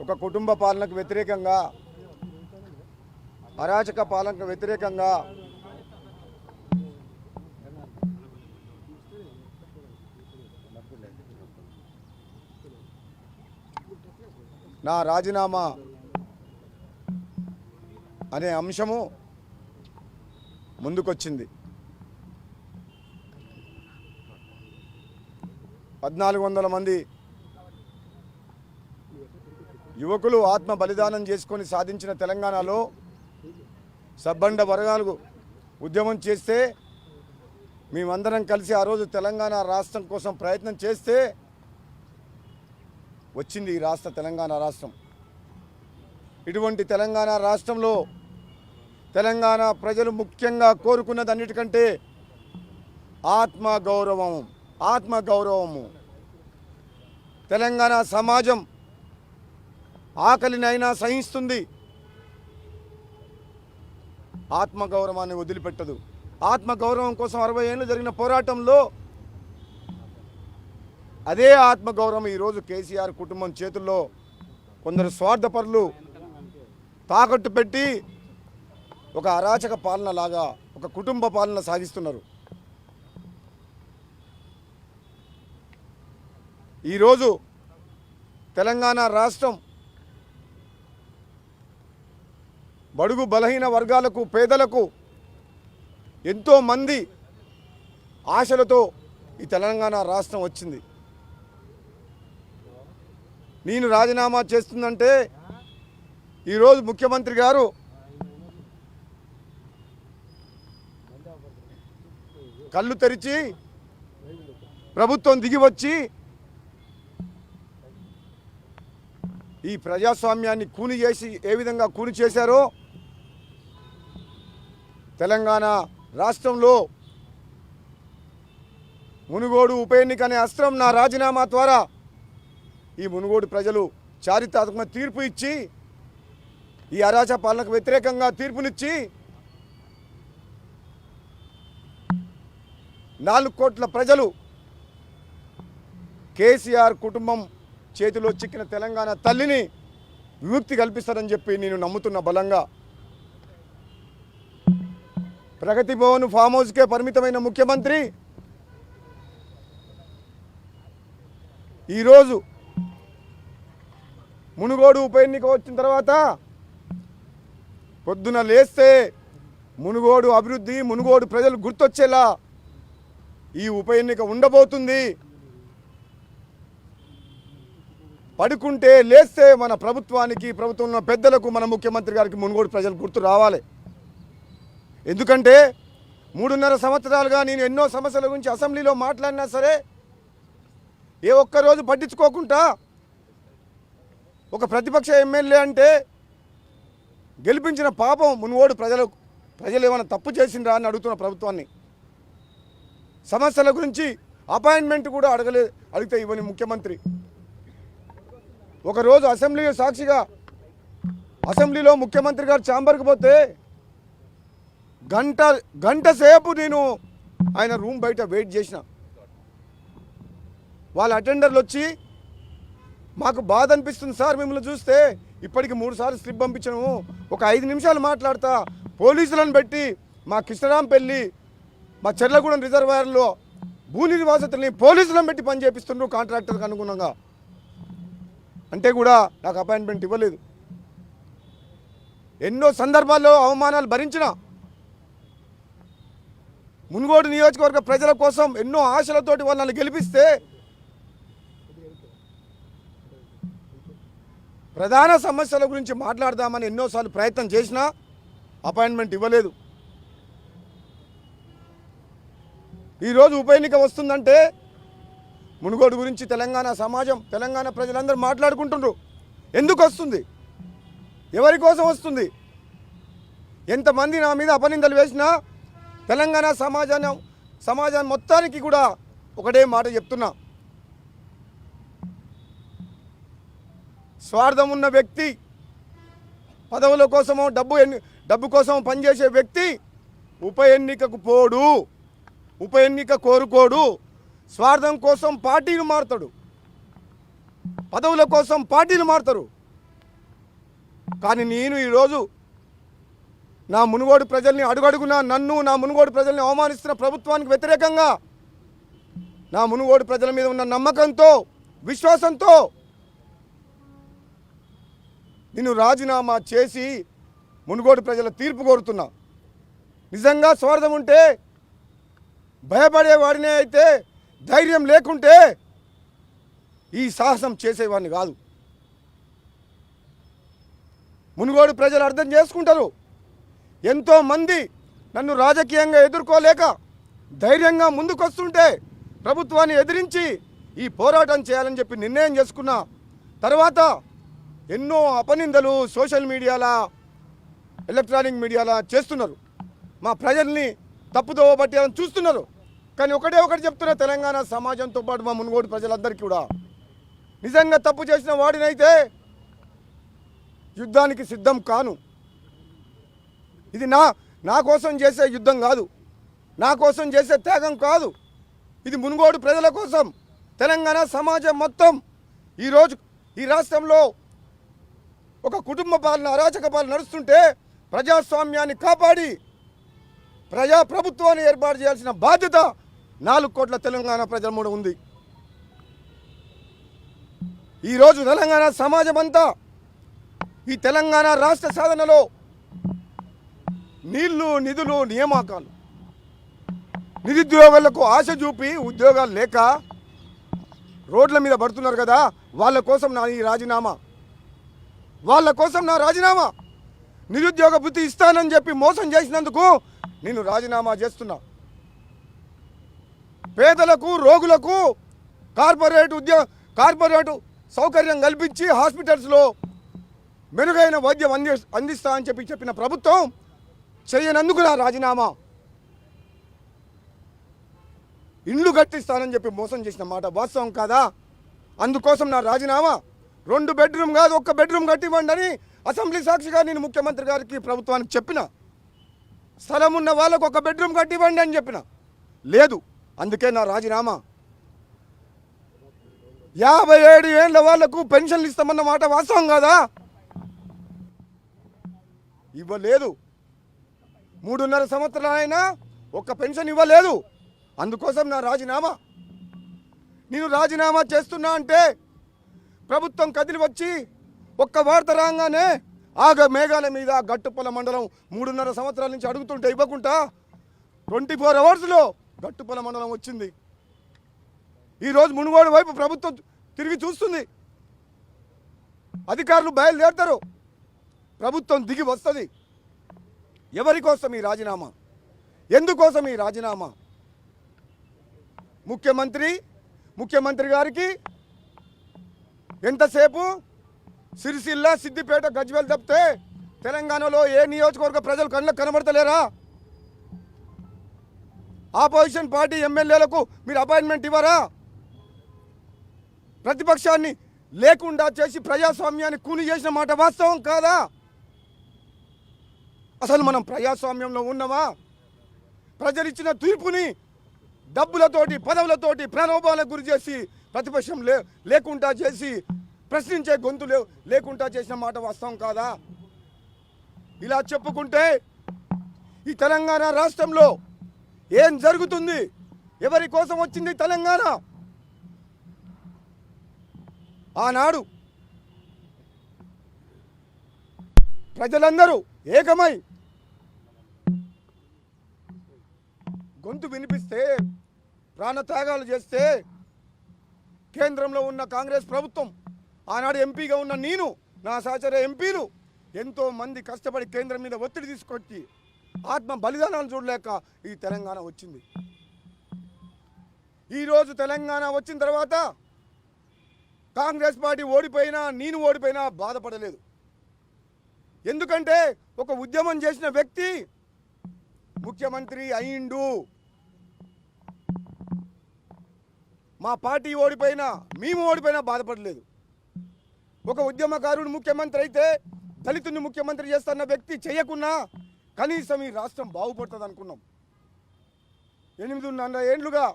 ఒక కుటుంబ పాలనకు వ్యతిరేకంగా, అరాచక పాలనకు వ్యతిరేకంగా నా రాజీనామా అనే అంశము ముందుకొచ్చింది. 1400 మంది యువకులు ఆత్మ బలిదానం చేసుకొని సాధించిన తెలంగాణలో సబ్బండ వర్గాలకు ఉద్యమం చేస్తే మేమందరం కలిసి ఆ రోజు తెలంగాణ రాష్ట్రం కోసం ప్రయత్నం చేస్తే వచ్చింది ఈ తెలంగాణ రాష్ట్రం. ఇటువంటి తెలంగాణ రాష్ట్రంలో తెలంగాణ ప్రజలు ముఖ్యంగా కోరుకున్నది అన్నిటికంటే ఆత్మగౌరవము. తెలంగాణ సమాజం ఆకలినైనా సహిస్తుంది, ఆత్మగౌరవాన్ని వదిలిపెట్టదు. ఆత్మగౌరవం కోసం 60 ఏళ్ళు జరిగిన పోరాటంలో అదే ఆత్మగౌరవం ఈరోజు కేసీఆర్ కుటుంబం చేతుల్లో కొందరు స్వార్థపరులు తాకట్టు పెట్టి ఒక అరాచక పాలన లాగా ఒక కుటుంబ పాలన సాగిస్తున్నారు. ఈరోజు తెలంగాణ రాష్ట్రం బడుగు బలహీన వర్గాలకు, పేదలకు ఎంతోమంది ఆశలతో ఈ తెలంగాణ రాష్ట్రం వచ్చింది. నేను రాజీనామా చేస్తుందంటే ఈరోజు ముఖ్యమంత్రి గారు కళ్ళు తెరిచి ప్రభుత్వం దిగివచ్చి ఈ ప్రజాస్వామ్యాన్ని కూని చేసి ఏ విధంగా కూని చేశారో తెలంగాణ రాష్ట్రంలో మునుగోడు ఉప ఎన్నిక అనే అస్త్రం నా రాజీనామా ద్వారా ఈ మునుగోడు ప్రజలు చారిత్రాత్మక తీర్పు ఇచ్చి ఈ అరాచక పాలనకు వ్యతిరేకంగా తీర్పునిచ్చి 4 కోట్ల ప్రజలు కేసీఆర్ కుటుంబం చేతిలో చిక్కిన తెలంగాణ తల్లిని విముక్తి కల్పిస్తారని చెప్పి నేను నమ్ముతున్న బలంగా. ప్రగతి భవన్ ఫామ్ హౌస్కే పరిమితమైన ముఖ్యమంత్రి ఈరోజు మునుగోడు ఉప ఎన్నిక వచ్చిన తర్వాత పొద్దున లేస్తే మునుగోడు అభివృద్ధి, మునుగోడు ప్రజలు గుర్తొచ్చేలా ఈ ఉప ఎన్నిక ఉండబోతుంది. పడుకుంటే లేస్తే మన ప్రభుత్వానికి, ప్రభుత్వంలో పెద్దలకు, మన ముఖ్యమంత్రి గారికి మునుగోడు ప్రజలు గుర్తు రావాలి. ఎందుకంటే 3.5 సంవత్సరాలుగా నేను ఎన్నో సమస్యల గురించి అసెంబ్లీలో మాట్లాడినా సరే ఏ ఒక్కరోజు పట్టించుకోకుండా ఒక ప్రతిపక్ష ఎమ్మెల్యే అంటే గెలిపించిన పాపం మునుగోడు ప్రజలు ఏమైనా తప్పు చేసిండ్రా అని అడుగుతున్న ప్రభుత్వాన్ని. సమస్యల గురించి అపాయింట్మెంట్ కూడా అడిగితే ఇవ్వని ముఖ్యమంత్రి. ఒకరోజు అసెంబ్లీ సాక్షిగా అసెంబ్లీలో ముఖ్యమంత్రి గారు ఛాంబర్కి పోతే గంట సేపు నేను ఆయన రూమ్ బయట వెయిట్ చేసిన. వాళ్ళ అటెండర్లు వచ్చి మాకు బాధ అనిపిస్తుంది సార్ మిమ్మల్ని చూస్తే, ఇప్పటికి 3 సార్లు స్లిప్ పంపించను, ఒక 5 నిమిషాలు మాట్లాడతా, పోలీసులను పెట్టి మా కృష్ణరాంపల్లి, మా చెర్లగూడెం రిజర్వాయర్లో భూ నిర్వాసితుల్ని పోలీసులను పెట్టి పని చేపిస్తున్నారు కాంట్రాక్టర్కి అనుగుణంగా అంటే కూడా నాకు అపాయింట్మెంట్ ఇవ్వలేదు. ఎన్నో సందర్భాల్లో అవమానాలు భరించిన మునుగోడు నియోజకవర్గ ప్రజల కోసం ఎన్నో ఆశలతోటి వాళ్ళని గెలిపిస్తే ప్రధాన సమస్యల గురించి మాట్లాడదామని ఎన్నోసార్లు ప్రయత్నం చేసినా అపాయింట్మెంట్ ఇవ్వలేదు. ఈరోజు ఉప ఎన్నిక వస్తుందంటే మునుగోడు గురించి తెలంగాణ సమాజం, తెలంగాణ ప్రజలందరూ మాట్లాడుకుంటున్నారు. ఎందుకు వస్తుంది? ఎవరి కోసం వస్తుంది? ఎంతమంది నా మీద అపనిందలు వేసినా తెలంగాణ సమాజాన్ని మొత్తానికి కూడా ఒకటే మాట చెప్తున్నా, స్వార్థం ఉన్న వ్యక్తి, పదవుల కోసమో డబ్బు కోసమో పనిచేసే వ్యక్తి ఉప ఎన్నికకు పోడు, ఉప ఎన్నిక కోరుకోడు. స్వార్థం కోసం పార్టీలు మారుతాడు, పదవుల కోసం పార్టీలు మారుతారు. కానీ నేను ఈరోజు నా మునుగోడు ప్రజల్ని అడుగడుగునా నన్ను నా మునుగోడు ప్రజల్ని అవమానిస్తున్న ప్రభుత్వానికి వ్యతిరేకంగా నా మునుగోడు ప్రజల మీద ఉన్న నమ్మకంతో విశ్వాసంతో నేను రాజీనామా చేసి మునుగోడు ప్రజల తీర్పు కోరుతున్నా. నిజంగా స్వార్థం ఉంటే భయపడేవాడినే అయితే ధైర్యం లేకుంటే ఈ సాహసం చేసేవాడిని కాదు. మునుగోడు ప్రజలు అర్థం చేసుకుంటారు. ఎంతోమంది నన్ను రాజకీయంగా ఎదుర్కోలేక ధైర్యంగా ముందుకొస్తుంటే ప్రభుత్వాన్ని ఎదిరించి ఈ పోరాటం చేయాలని చెప్పి నిర్ణయం చేసుకున్న తర్వాత ఎన్నో అపనిందలు సోషల్ మీడియాలా ఎలక్ట్రానిక్ మీడియాలా చేస్తున్నారు. మా ప్రజల్ని తప్పుదోవ పట్టాలని చూస్తున్నారు. కానీ ఒకటి చెప్తున్నా, తెలంగాణ సమాజంతో పాటు మా మునుగోడు ప్రజలందరికీ కూడా నిజంగా తప్పు చేసిన వాడినైతే యుద్ధానికి సిద్ధం కాను. ఇది నా కోసం చేసే యుద్ధం కాదు, నా కోసం చేసే త్యాగం కాదు. ఇది మునుగోడు ప్రజల కోసం, తెలంగాణ సమాజం మొత్తం. ఈరోజు ఈ రాష్ట్రంలో ఒక కుటుంబ పాలన, అరాచక పాలన నడుస్తుంటే ప్రజాస్వామ్యాన్ని కాపాడి ప్రభుత్వాన్ని ఏర్పాటు చేయాల్సిన బాధ్యత 4 కోట్ల తెలంగాణ ప్రజల మీద ఉంది. ఈరోజు తెలంగాణ సమాజం అంతా ఈ తెలంగాణ రాష్ట్ర సాధనలో నీళ్లు, నిధులు, నియామకాలు, నిరుద్యోగులకు ఆశ చూపి ఉద్యోగాలు లేక రోడ్ల మీద పడుతున్నారు కదా, వాళ్ళ కోసం నా ఈ రాజీనామా, వాళ్ళ కోసం నా రాజీనామా. నిరుద్యోగ వృత్తి ఇస్తానని చెప్పి మోసం చేసినందుకు నేను రాజీనామా చేస్తున్నా. పేదలకు, రోగులకు కార్పొరేట్ సౌకర్యం కల్పించి హాస్పిటల్స్లో మెరుగైన వైద్యం అందిస్తా అని చెప్పిన ప్రభుత్వం చేయనందుకు నా రాజీనామా. ఇండ్లు కట్టిస్తానని చెప్పి మోసం చేసిన మాట వాస్తవం కాదా? అందుకోసం నా రాజీనామా. 2 బెడ్రూమ్ కాదు, 1 బెడ్రూమ్ కట్టివ్వండి అని అసెంబ్లీ సాక్షిగా నేను ముఖ్యమంత్రి గారికి, ప్రభుత్వానికి చెప్పిన. స్థలం ఉన్న వాళ్ళకు 1 బెడ్రూమ్ కట్టివ్వండి అని చెప్పిన. లేదు, అందుకే నా రాజీనామా. 57 ఏళ్ళ వాళ్లకు పెన్షన్లు ఇస్తామన్న మాట వాస్తవం కాదా? ఇవ్వలేదు. 3.5 సంవత్సరాలైనా 1 పెన్షన్ ఇవ్వలేదు. అందుకోసం నా రాజీనామా. నేను రాజీనామా చేస్తున్నా అంటే ప్రభుత్వం కదిలి వచ్చి 1 వార్త రాగానే మేఘాల మీద గట్టుపల్ల మండలం 3.5 సంవత్సరాల నుంచి అడుగుతుంటే ఇవ్వకుండా 24 అవర్స్లో గట్టుపల్ల మండలం వచ్చింది. ఈరోజు మునుగోడు వైపు ప్రభుత్వం తిరిగి చూస్తుంది. అధికారులు బయలుదేరుతారు, ప్రభుత్వం దిగి వస్తుంది. ఎవరి కోసం ఈ రాజీనామా? ఎందుకోసం ఈ రాజీనామా? ముఖ్యమంత్రి గారికి ఎంతసేపు సిరిసిల్ల, సిద్దిపేట, గజ్వేల్ తప్పితే తెలంగాణలో ఏ నియోజకవర్గ ప్రజలు కళ్ళకు కనబడతలేరా? ఆపోజిషన్ పార్టీ ఎమ్మెల్యేలకు మీరు అపాయింట్మెంట్ ఇవ్వరా? ప్రతిపక్షాన్ని లేకుండా చేసి ప్రజాస్వామ్యాన్ని కూని చేసిన మాట వాస్తవం కాదా? అసలు మనం ప్రజాస్వామ్యంలో ఉన్నామా? ప్రజలిచ్చిన తీర్పుని డబ్బులతోటి, పదవులతోటి ప్రలోభాలకు గురి చేసి ప్రతిపక్షం లేకుండా చేసి ప్రశ్నించే గొంతు లేకుండా చేసిన మాట వాస్తవం కాదా? ఇలా చెప్పుకుంటే ఈ తెలంగాణ రాష్ట్రంలో ఏం జరుగుతుంది? ఎవరి కోసం వచ్చింది తెలంగాణ? ఆనాడు ప్రజలందరూ ఏకమై గొంతు వినిపిస్తే, ప్రాణత్యాగాలు చేస్తే కేంద్రంలో ఉన్న కాంగ్రెస్ ప్రభుత్వం, ఆనాడు ఎంపీగా ఉన్న నేను, నా సహచర ఎంపీలు ఎంతో మంది కష్టపడి కేంద్రం మీద ఒత్తిడి తీసుకొచ్చి ఆత్మ బలిదానాలు చూడలేక ఈ తెలంగాణ వచ్చింది. ఈరోజు తెలంగాణ వచ్చిన తర్వాత కాంగ్రెస్ పార్టీ ఓడిపోయినా, నేను ఓడిపోయినా బాధపడలేదు. ఎందుకంటే ఒక ఉద్యమం చేసిన వ్యక్తి ముఖ్యమంత్రి అయిండు. మా పార్టీ ఓడిపోయినా, మేము ఓడిపోయినా బాధపడలేదు. ఒక ఉద్యమకారుడు ముఖ్యమంత్రి అయితే, దళితుని ముఖ్యమంత్రి చేస్తున్న వ్యక్తి చేయకున్నా కనీసం ఈ రాష్ట్రం బాగుపడుతుంది అనుకున్నాం. 8.5 ఏళ్లుగా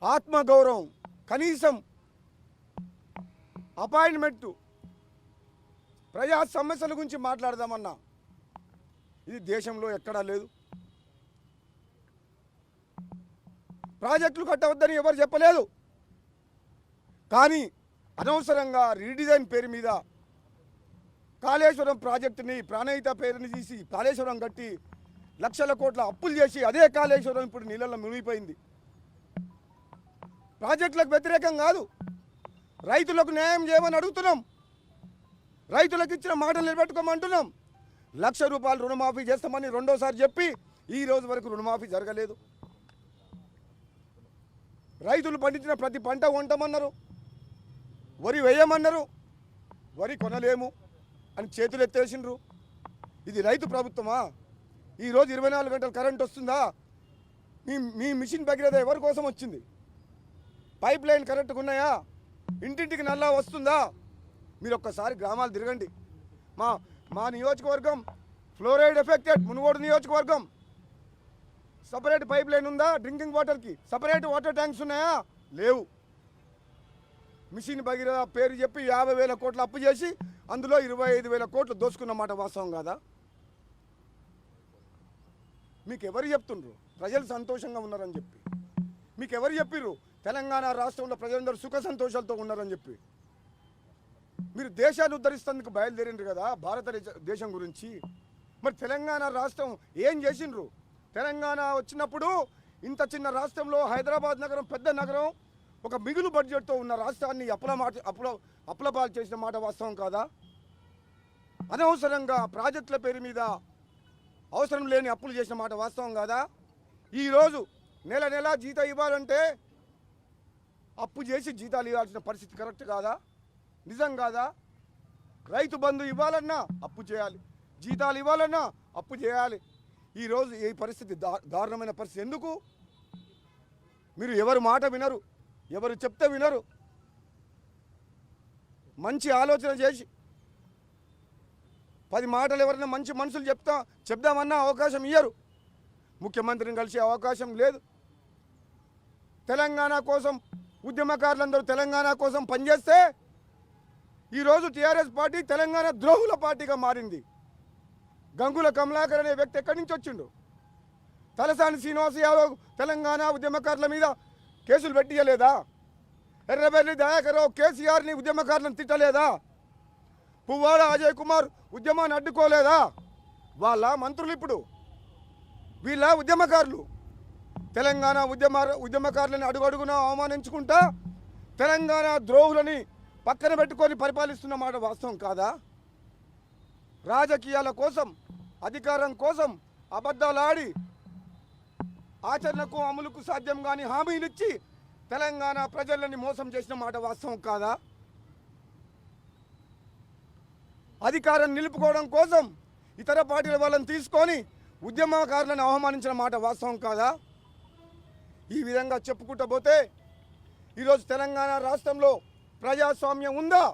ఆత్మగౌరవం, కనీసం అపాయింట్మెంట్ ప్రజా సమస్యల గురించి మాట్లాడదామన్నా ఇది దేశంలో ఎక్కడా లేదు. ప్రాజెక్టులు కట్టవద్దని ఎవరు చెప్పలేదు, కానీ అనవసరంగా రీడిజైన్ పేరు మీద కాళేశ్వరం ప్రాజెక్టుని ప్రాణహిత పేరుని తీసి కాళేశ్వరం కట్టి లక్షల కోట్ల అప్పులు చేసి అదే కాళేశ్వరం ఇప్పుడు నీళ్ళల్లో మునిగిపోయింది. ప్రాజెక్టులకు వ్యతిరేకం కాదు, రైతులకు న్యాయం చేయమని అడుగుతున్నాం, రైతులకు ఇచ్చిన మాటలు నిలబెట్టుకోమంటున్నాం. ₹1,00,000 రుణమాఫీ చేస్తామని రెండోసారి చెప్పి ఈ రోజు వరకు రుణమాఫీ జరగలేదు. రైతులు పండించిన ప్రతి పంట కొంటామన్నారు, వరి వేయమన్నారు, వరి కొనలేము అని చేతులు ఎత్తేసిండ్రు. ఇది రైతు ప్రభుత్వమా? ఈరోజు 24 గంటలు కరెంట్ వస్తుందా? మీ మిషన్ భగీరథ ఎవరి కోసం వచ్చింది? పైప్ లైన్ కరెక్ట్గా ఉన్నాయా? ఇంటింటికి నల్లా వస్తుందా? మీరు ఒక్కసారి గ్రామాలు తిరగండి. మా నియోజకవర్గం ఫ్లోరైడ్ ఎఫెక్టెడ్ మునుగోడు నియోజకవర్గం. సపరేట్ పైప్ లైన్ ఉందా? డ్రింకింగ్ వాటర్కి సపరేట్ వాటర్ ట్యాంక్స్ ఉన్నాయా? లేవు. మిషన్ భగీరథ పేరు చెప్పి 50,000 కోట్లు అప్పు చేసి అందులో 25,000 కోట్లు దోచుకున్నమాట వాస్తవం కాదా? మీకు ఎవరు చెప్తుండ్రు ప్రజలు సంతోషంగా ఉన్నారని చెప్పి? మీకు ఎవరు చెప్పిర్రు తెలంగాణ రాష్ట్రంలో ప్రజలందరూ సుఖ సంతోషాలతో ఉన్నారని చెప్పి? మీరు దేశాన్ని ఉద్ధరిస్తేందుకు బయలుదేరిండ్రు కదా భారతదేశం గురించి. మరి తెలంగాణ రాష్ట్రం ఏం చేసిండ్రు? తెలంగాణ వచ్చినప్పుడు ఇంత చిన్న రాష్ట్రంలో హైదరాబాద్ నగరం పెద్ద నగరం ఒక మిగులు బడ్జెట్తో ఉన్న రాష్ట్రాన్ని అప్పులపాలు చేసిన మాట వాస్తవం కాదా? అనవసరంగా ప్రాజెక్టుల పేరు మీద అవసరం లేని అప్పులు చేసిన మాట వాస్తవం కాదా? ఈరోజు నెల నెల జీతం ఇవ్వాలంటే అప్పు చేసి జీతాలు ఇవ్వాల్సిన పరిస్థితి కరెక్ట్ కాదా? నిజం కాదా? రైతు బంధు ఇవ్వాలన్నా అప్పు చేయాలి, జీతాలు ఇవ్వాలన్నా అప్పు చేయాలి. ఈరోజు ఈ పరిస్థితి దారుణమైన పరిస్థితి. ఎందుకు? మీరు ఎవరు మాట వినరు, ఎవరు చెప్తే వినరు. మంచి ఆలోచన చేసి 10 మాటలు ఎవరైనా మంచి మనుషులు చెప్దామన్నా అవకాశం ఇయ్యరు. ముఖ్యమంత్రిని కలిసే అవకాశం లేదు. తెలంగాణ కోసం ఉద్యమకారులందరూ తెలంగాణ కోసం పనిచేస్తే ఈరోజు టీఆర్ఎస్ పార్టీ తెలంగాణ ద్రోహుల పార్టీగా మారింది. గంగుల కమలాకర్ అనే వ్యక్తి ఎక్కడి నుంచి వచ్చిండు? తలసాని శ్రీనివాస్ యాదవ్ తెలంగాణ ఉద్యమకారుల మీద కేసులు పెట్టియలేదా? ఎర్రబెల్లి దయాకర్ కేసీఆర్ని ఉద్యమకారులను తిట్టలేదా? పువ్వాడ అజయ్ కుమార్ ఉద్యమాన్ని అడ్డుకోలేదా? వాళ్ళ మంత్రులు ఇప్పుడు వీళ్ళ ఉద్యమకారులు. తెలంగాణ ఉద్యమకారులని అడుగడుగునా అవమానించుకుంటా తెలంగాణ ద్రోహులని పక్కన పెట్టుకొని పరిపాలిస్తున్న మాట వాస్తవం కాదా? రాజకీయాల కోసం అధికారం కోసం అబద్ధాలాడి ఆచరణకు అమలుకు సాధ్యం కాని హామీలిచ్చి తెలంగాణ ప్రజలని మోసం చేసిన మాట వాస్తవం కాదా? అధికారం నిలుపుకోవడం కోసం ఇతర పార్టీల వాళ్ళని తీసుకొని ఉద్యమకారులను అవమానించిన మాట వాస్తవం కాదా? ఈ విధంగా చెప్పుకుంటూ పోతే ఈరోజు తెలంగాణ రాష్ట్రంలో ప్రజాస్వామ్యం ఉందా?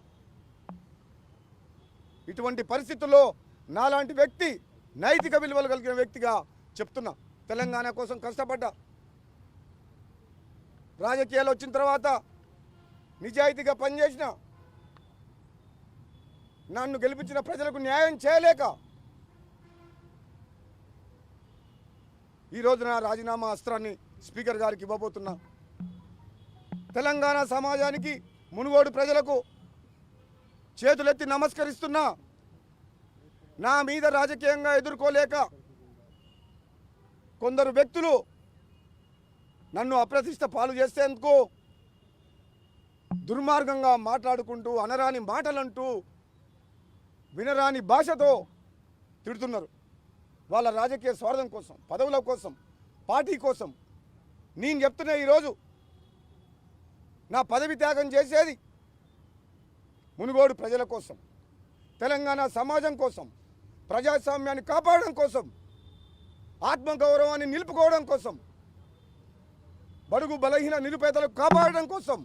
ఇటువంటి పరిస్థితుల్లో నాలాంటి వ్యక్తి నైతిక విలువలు కలిగిన వ్యక్తిగా చెప్తున్నా, తెలంగాణ కోసం కష్టపడ్డా. రాజకీయాలు వచ్చిన తర్వాత నిజాయితీగా పనిచేసిన, నన్ను గెలిపించిన ప్రజలకు న్యాయం చేయలేక ఈరోజు నా రాజీనామా అస్త్రాన్ని స్పీకర్ గారికి ఇవ్వబోతున్నా. తెలంగాణ సమాజానికి మునుగోడు ప్రజలకు చేతులెత్తి నమస్కరిస్తున్నా. నా మీద రాజకీయంగా ఎదుర్కోలేక కొందరు వ్యక్తులు నన్ను అప్రతిష్ట పాలు చేసేందుకు దుర్మార్గంగా మాట్లాడుకుంటూ అనరాని మాటలంటూ వినరాని భాషతో తిడుతున్నారు. వాళ్ళ రాజకీయ స్వార్థం కోసం, పదవుల కోసం, పార్టీ కోసం. నేను చెప్తున్నా, ఈరోజు నా పదవి త్యాగం చేసేది మునుగోడు ప్రజల కోసం, తెలంగాణ సమాజం కోసం, ప్రజాస్వామ్యాన్ని కాపాడడం కోసం, ఆత్మగౌరవాన్ని నిలుపుకోవడం కోసం, బడుగు బలహీన నిరుపేదలకు కాపాడడం కోసం,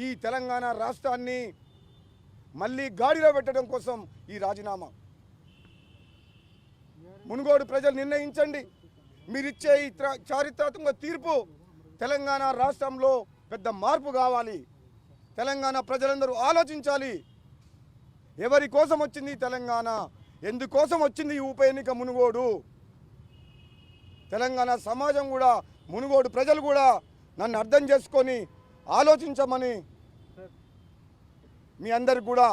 ఈ తెలంగాణ రాష్ట్రాన్ని మళ్ళీ గాడిలో పెట్టడం కోసం ఈ రాజీనామా. మునుగోడు ప్రజలు నిర్ణయించండి. మీరిచ్చే ఈ చారిత్రాత్మక తీర్పు తెలంగాణ రాష్ట్రంలో పెద్ద మార్పు కావాలి. తెలంగాణ ప్రజలందరూ ఆలోచించాలి. ఎవరి కోసం వచ్చింది ఈ తెలంగాణ, ఎందుకోసం వచ్చింది ఈ ఉప ఎన్నిక మునుగోడు? తెలంగాణ సమాజం కూడా, మునుగోడు ప్రజలు కూడా నన్ను అర్థం చేసుకొని ఆలోచించమని మీ అందరికి కూడా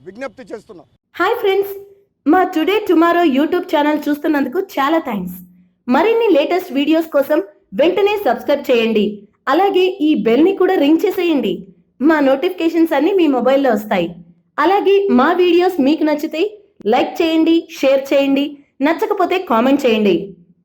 విజ్ఞప్తి చేస్తున్నా. హాయ్ ఫ్రెండ్స్, మా టుడే టుమారో యూట్యూబ్ ఛానల్ చూస్తున్నందుకు చాలా థ్యాంక్స్. మరిన్ని లేటెస్ట్ వీడియోస్ కోసం వెంటనే సబ్స్క్రైబ్ చేయండి. అలాగే ఈ బెల్ ని కూడా రింగ్ చేసేయండి. మా నోటిఫికేషన్స్ అన్ని మీ మొబైల్లో వస్తాయి. అలాగే మా వీడియోస్ మీకు నచ్చితే లైక్ చేయండి, షేర్ చేయండి, నచ్చకపోతే కామెంట్ చేయండి.